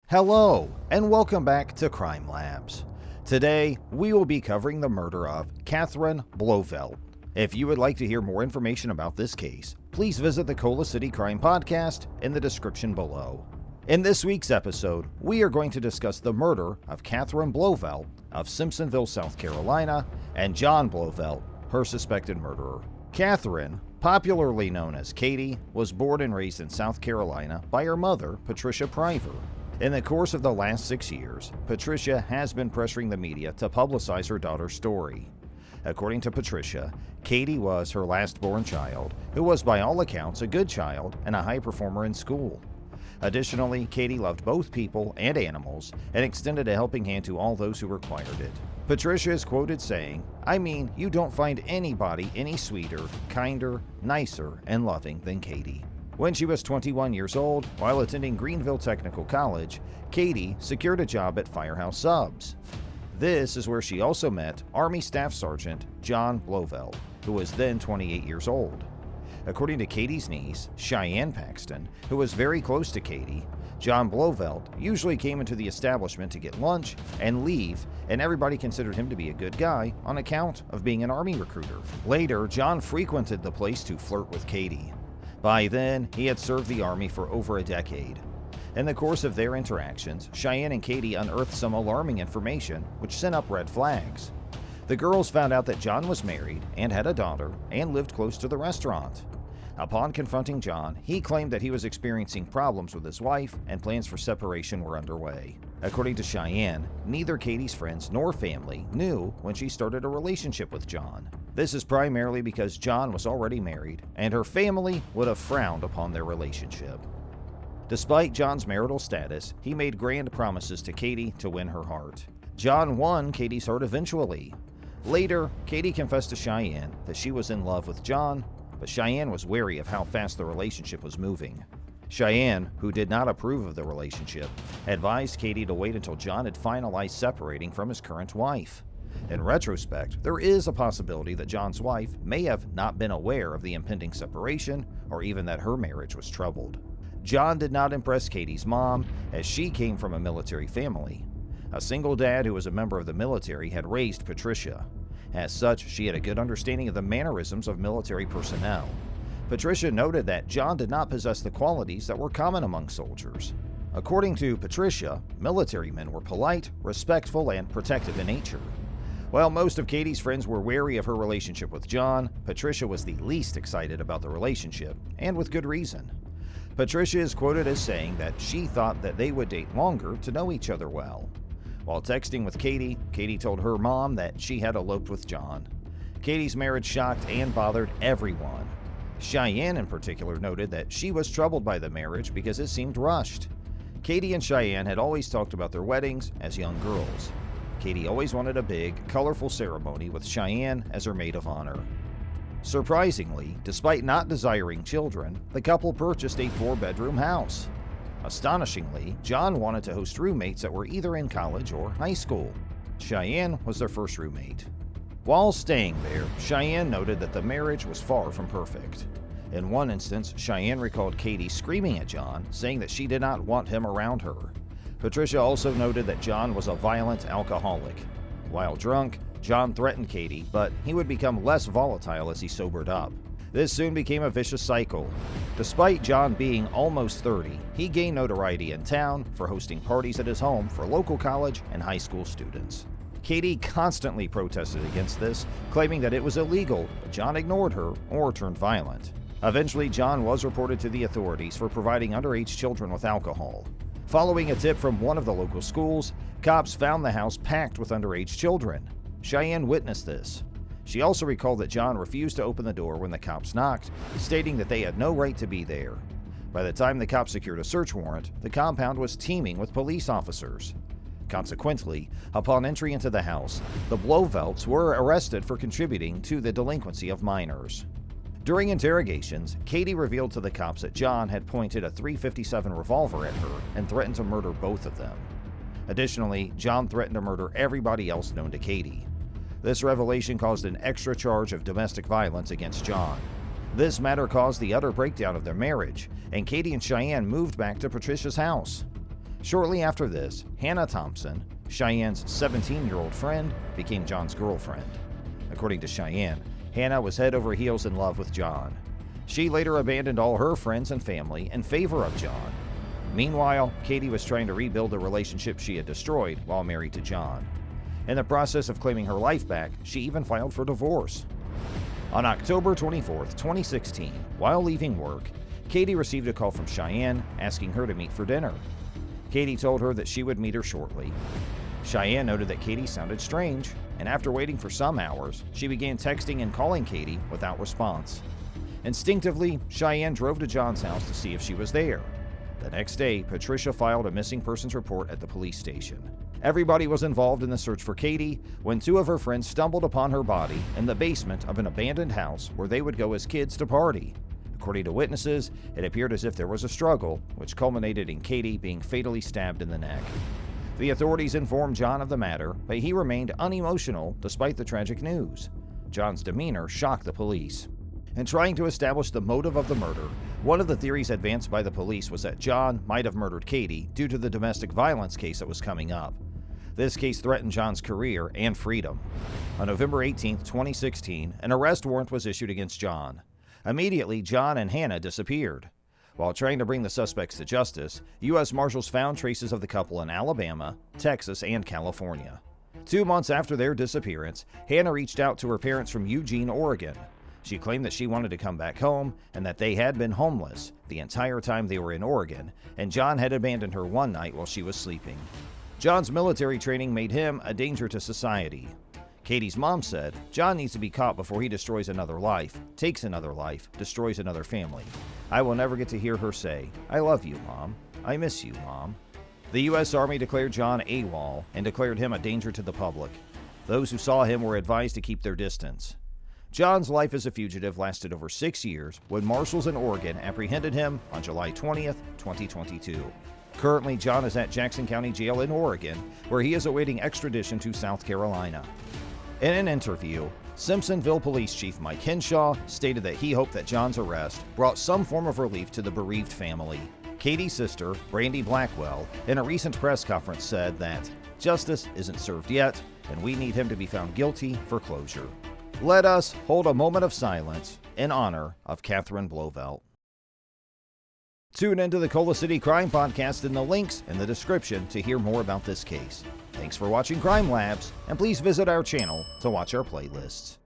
Hello, and welcome back to Crime Labs. Today, we will be covering the murder of Catherine Blauvelt. If you would like to hear more information about this case, please visit the Cola City Crime Podcast in the description below. In this week's episode, we are going to discuss the murder of Catherine Blauvelt of Simpsonville, South Carolina, and John Blauvelt, her suspected murderer. Catherine, popularly known as Katie, was born and raised in South Carolina by her mother, Patricia Priver. In the course of the last 6 years, Patricia has been pressuring the media to publicize her daughter's story. According to Patricia, Katie was her last-born child, who was by all accounts a good child and a high performer in school. Additionally, Katie loved both people and animals and extended a helping hand to all those who required it. Patricia is quoted saying, you don't find anybody any sweeter, kinder, nicer, and loving than Katie." When she was 21 years old, while attending Greenville Technical College, Katie secured a job at Firehouse Subs. This is where she also met Army Staff Sergeant John Blauvelt, who was then 28 years old. According to Katie's niece, Cheyenne Paxton, who was very close to Katie, John Blauvelt usually came into the establishment to get lunch and leave, and everybody considered him to be a good guy on account of being an Army recruiter. Later, John frequented the place to flirt with Katie. By then, he had served the Army for over a decade. In the course of their interactions, Cheyenne and Katie unearthed some alarming information which sent up red flags. The girls found out that John was married and had a daughter and lived close to the restaurant. Upon confronting John, he claimed that he was experiencing problems with his wife and plans for separation were underway. According to Cheyenne, neither Katie's friends nor family knew when she started a relationship with John. This is primarily because John was already married and her family would have frowned upon their relationship. Despite John's marital status, he made grand promises to Katie to win her heart. John won Katie's heart eventually. Later, Katie confessed to Cheyenne that she was in love with John, but Cheyenne was wary of how fast the relationship was moving. Cheyenne, who did not approve of the relationship, advised Katie to wait until John had finalized separating from his current wife. In retrospect, there is a possibility that John's wife may have not been aware of the impending separation or even that her marriage was troubled. John did not impress Katie's mom, as she came from a military family. A single dad who was a member of the military had raised Patricia. As such, she had a good understanding of the mannerisms of military personnel. Patricia noted that John did not possess the qualities that were common among soldiers. According to Patricia, military men were polite, respectful, and protective in nature. While most of Katie's friends were wary of her relationship with John, Patricia was the least excited about the relationship, and with good reason. Patricia is quoted as saying that she thought that they would date longer to know each other well. While texting with Katie, Katie told her mom that she had eloped with John. Katie's marriage shocked and bothered everyone. Cheyenne in particular noted that she was troubled by the marriage because it seemed rushed. Katie and Cheyenne had always talked about their weddings as young girls. Katie always wanted a big, colorful ceremony with Cheyenne as her maid of honor. Surprisingly, despite not desiring children, the couple purchased a 4-bedroom house. Astonishingly, John wanted to host roommates that were either in college or high school. Cheyenne was their first roommate. While staying there, Cheyenne noted that the marriage was far from perfect. In one instance, Cheyenne recalled Katie screaming at John, saying that she did not want him around her. Patricia also noted that John was a violent alcoholic. While drunk, John threatened Katie, but he would become less volatile as he sobered up. This soon became a vicious cycle. Despite John being almost 30, he gained notoriety in town for hosting parties at his home for local college and high school students. Katie constantly protested against this, claiming that it was illegal, but John ignored her or turned violent. Eventually, John was reported to the authorities for providing underage children with alcohol. Following a tip from one of the local schools, cops found the house packed with underage children. Cheyenne witnessed this. She also recalled that John refused to open the door when the cops knocked, stating that they had no right to be there. By the time the cops secured a search warrant, the compound was teeming with police officers. Consequently, upon entry into the house, the Blauvelts were arrested for contributing to the delinquency of minors. During interrogations, Katie revealed to the cops that John had pointed a .357 revolver at her and threatened to murder both of them. Additionally, John threatened to murder everybody else known to Katie. This revelation caused an extra charge of domestic violence against John. This matter caused the utter breakdown of their marriage, and Katie and Cheyenne moved back to Patricia's house. Shortly after this, Hannah Thompson, Cheyenne's 17-year-old friend, became John's girlfriend. According to Cheyenne, Hannah was head over heels in love with John. She later abandoned all her friends and family in favor of John. Meanwhile, Katie was trying to rebuild the relationship she had destroyed while married to John. In the process of claiming her life back, she even filed for divorce. On October 24, 2016, while leaving work, Katie received a call from Cheyenne asking her to meet for dinner. Katie told her that she would meet her shortly. Cheyenne noted that Katie sounded strange, and after waiting for some hours, she began texting and calling Katie without response. Instinctively, Cheyenne drove to John's house to see if she was there. The next day, Patricia filed a missing persons report at the police station. Everybody was involved in the search for Katie when two of her friends stumbled upon her body in the basement of an abandoned house where they would go as kids to party. According to witnesses, it appeared as if there was a struggle, which culminated in Katie being fatally stabbed in the neck. The authorities informed John of the matter, but he remained unemotional despite the tragic news. John's demeanor shocked the police. In trying to establish the motive of the murder, one of the theories advanced by the police was that John might have murdered Katie due to the domestic violence case that was coming up. This case threatened John's career and freedom. On November 18, 2016, an arrest warrant was issued against John. Immediately, John and Hannah disappeared. While trying to bring the suspects to justice, U.S. Marshals found traces of the couple in Alabama, Texas, and California. 2 months after their disappearance, Hannah reached out to her parents from Eugene, Oregon. She claimed that she wanted to come back home and that they had been homeless the entire time they were in Oregon, and John had abandoned her one night while she was sleeping. John's military training made him a danger to society. Katie's mom said, "John needs to be caught before he destroys another life, takes another life, destroys another family." I will never get to hear her say, "I love you, Mom. I miss you, Mom." The U.S. Army declared John AWOL and declared him a danger to the public. Those who saw him were advised to keep their distance. John's life as a fugitive lasted over 6 years when marshals in Oregon apprehended him on July 20th, 2022. Currently, John is at Jackson County Jail in Oregon, where he is awaiting extradition to South Carolina. In an interview, Simpsonville Police Chief Mike Henshaw stated that he hoped that John's arrest brought some form of relief to the bereaved family. Katie's sister, Brandy Blackwell, in a recent press conference said that justice isn't served yet, and we need him to be found guilty for closure. Let us hold a moment of silence in honor of Catherine Blauvelt. Tune into the Cola City Crime Podcast in the links in the description to hear more about this case. Thanks for watching Crime Labs, and please visit our channel to watch our playlists.